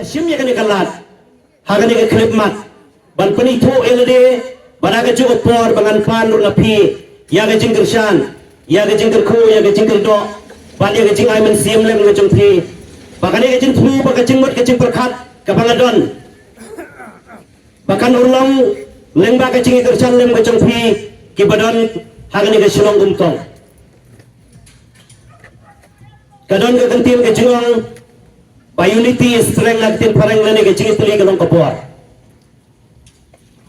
sim ya kan kalat hagan ke klip mat ban pani tho elade baraga cukup por bangan pan ur napi ya ga jingger shan ya ga jingger khu ya ga jingger do ban ya ga jing ai men sim lem ga jong phi bakane ga jing thu ba ga jing mot ga jing perkhat ka bangadon bakan ulang leng ba ga jing ga shan lem ga jong phi ki badon hagan ga shilong umtong kadon ga kantin ga jingong by unity strength nagtin parang lane ga jing tuli ga long kapor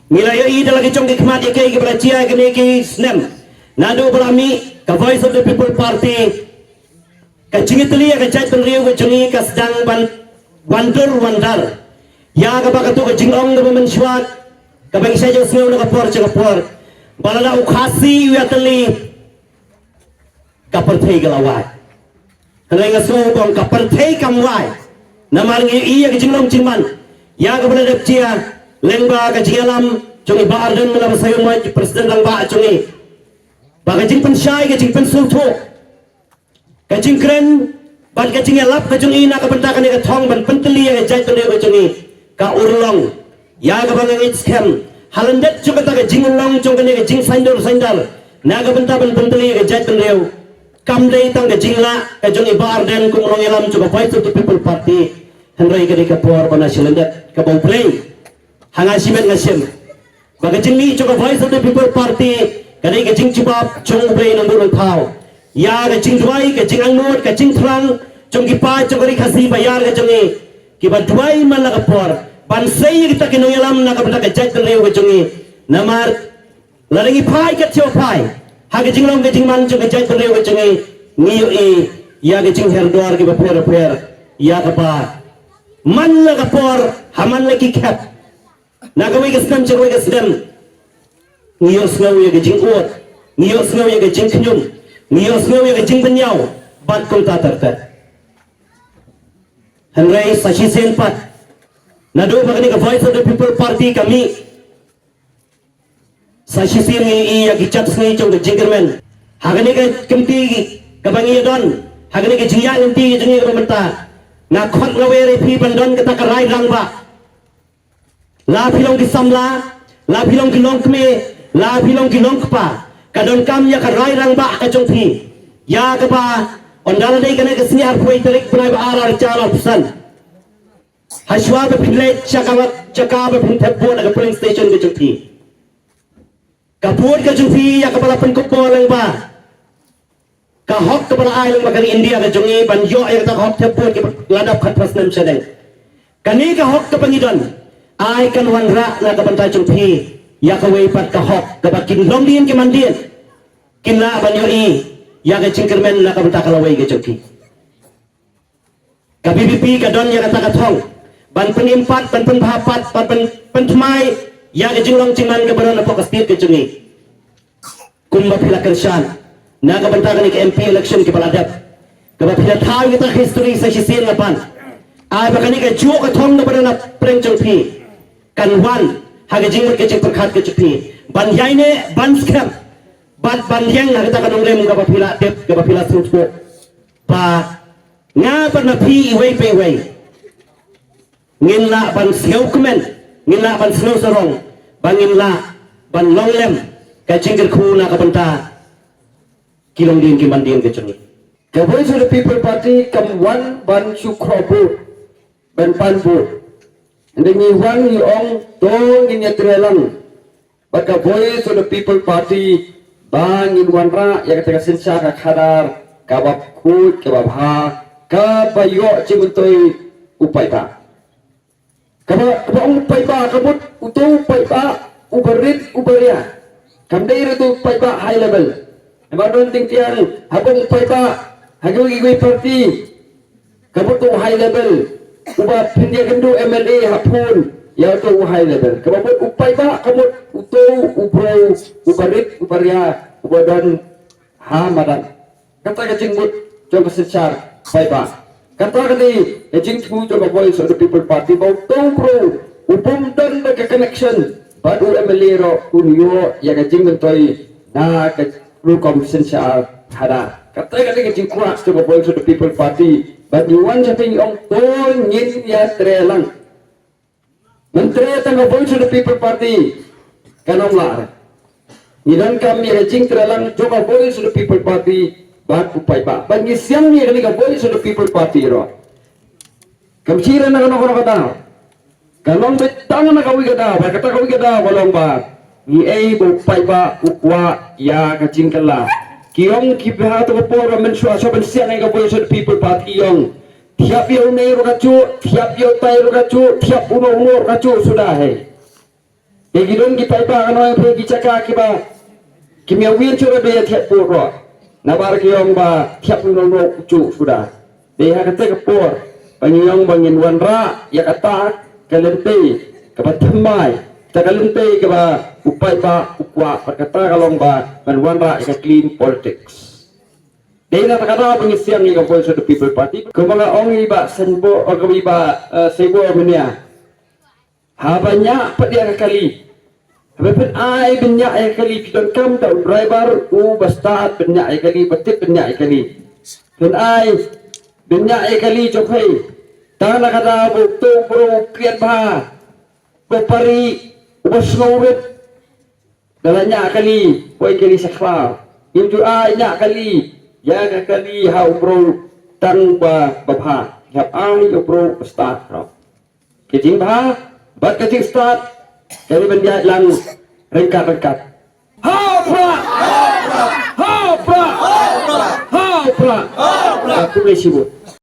Nilai ini dalam kecong kekmat ikai ke bercia ke neki snem. Nado berami ke Voice of the People Party. Kecing itu liya kecai penriu kecengi kasdang wonder. Ya ke bakatu kecing ong ke memensuat. Ke bagi saja semua nak kapor. Balada ukasi uya teli kapor tei gelawai. Kalau ingat semua bang kapor tei kamwai. Nama iya kecing ong ciman. Ya ke balada cia. Lengba kecing alam cungi baar dan melalui sayur mai presiden lang ba cungi bagajing pensyai kecing pensulto kecing keren ban kecing elap kecing ina kebentakan yang thong ban penteli yang jai tende kecungi ka urlong ya ka bangang scam halandet juga ta kecing long cungi kecing sandal na ka benta ban penteli yang jai tende kamdei tang kecing la kecungi baar dan kumrong elam juga Voice of the People Party henry ka por bana silendet ka bau play hangasimen ngasim bagajing ni juga Voice of the People Party kadai kecing cibab cung play nombor thau ya kecing duai kecing angnut kecing thrang cung kipa cung kari khasi bayar kecungi kiba duai man la kapor ban sei kita kinoyalam na kapta kecai tenreu kecungi namar laringi pai kecil pai ha kecing long kecing man cung kecai tenreu kecungi niu i ya kecing herdor kiba per ya kapa man la kapor haman lagi kap Nagamay kasdam chagway kasdam ngiyos ngaw ya gajing uot ngiyos ngaw ya gajing kanyum ngiyos ngaw ya gajing banyaw bat kong tatartat Henry Sashi Senpat nado magani ka Voice of the People Party kami Sashi Sen iya gichat sngi chong gajing kermen hagani ka kemti kabangi don hagani ka jingya kemti jingi ka menta na khot ngawe repi bandon kata karai rangba La pilong ki samla, la pilong ki long kme, la pilong ki long kpa. Kadon kam ya karai rang ba ka chong phi. Ya ka ba ondala dei kana kesini har poi tarik punai ba arar chala pusan. Hashwa ba phile chaka ba phun thep bo na polling station ke chong phi. Kapur ka chong phi ya ka bala pen ko lang ba. Ka hok ka bala ai lang ba kari India ka chong e ban yo ya ta hok thep bo ke ladap khat pasnam chadai. Kani ka hok ka pangidon ai kan wanra na kabanta chung phi ya ka wei pat ka hok ka bakin long din ki mandien kin la ban yo i ya ka chingkermen na kabanta ka lawai ke chung phi ka BBP ka don ya ka ta thong ban penimpat ban penpapat ban penthmai ya ka jinglong chingman ka baron na fokus ke chungi kumba phila kershan na kabanta ka ni ka MP election ki baladap ka ba phila thau kita history sa sisen ngapan ai bakani ka juo ka thong na baron na preng chung phi kan wan haga jingmut ke cek perkhat ke cepi ban yaine ban scam ban yang na kita kanong lem ga bapila tep ga bapila sutpo pa nga par na phi iwei pe wei ngin la ban seu kemen ngin la ban snow sarong bangin la ban long lem ka cingker khu na ka banta kilong din ki mandin ke cengi The Voice of the People Party kam wan ban sukrobu ban panbu Ndingi wan ni ong dong in yatrelang Baka Voice of the People Party bang in wanra ya kata sensa ka khadar kabab khut kabab ha ka bayo chimutoy upay ta kaba upay ba kabut uto upay ba ubarit ubaria kamdai retu upay ba high level Namadon ting tiang habang upay ba hagawag igway party kabut to high level uba pindia kendo MLA hapun ya to high level kabut upay ba kabut uto ubro ubarit ubaria ubadon ha madan kata kacing mut coba secar upay ba kata kani kacing tu coba Voice of the People Party bau to bro upum dan ke connection badu MLA ro unyo ya kacing mentoy na ke lu komisen secar hada kata kani kacing kuat coba Voice of the People Party But you want something yung tol ngin ya trelang. Menteri tangga voice of the people party kanong lar. Nidan kami rejing trelang joka voice of the people party bak upay ba. Bagi siang ni kani ka voice of the people party ro. Kamsira na kanong kata. Kanong betang na kawi kada, kata kawi kada walong ba. Ni ay upay ba ukwa ya kajing kala. Kiyong kipahato ko po ramen suwa so siang ay ka voice of the people party yung tiap yaw na iro kacu, tiap yaw tayo kacu, tiap uno kacu sudah he. Egidon kita iba kano yang pergi cakap kiba, kimiawin cura dia tiap puro, nabar kiyong ba tiap uno kacu sudah. Dia kata kepor, panyong bangin wanra, ya kata kalente, kapatamay, takalente kaba upay ba ukwa, perkata kalong ba wanra ya clean politics. Dahil natakata pengisian ni voice of the people party. Kung mga ong iba sanbo o kung iba sebo mania. Habanya dia kali. Habang ay benya ay kali piton kam ta driver u basta benya ay kali batit benya ay kali. Kun ay benya ay kali jokai. Ta nakata bukto bro krian ba. Bopari ubos ngawit. Dalanya kali, boy kali sakla. Yung ay nya kali. Ya kali hau bro tang ba babha hab ai yo bro start ro kijing ba bat kijing start dari bendia lang rengkat ha pra aku boleh sibuk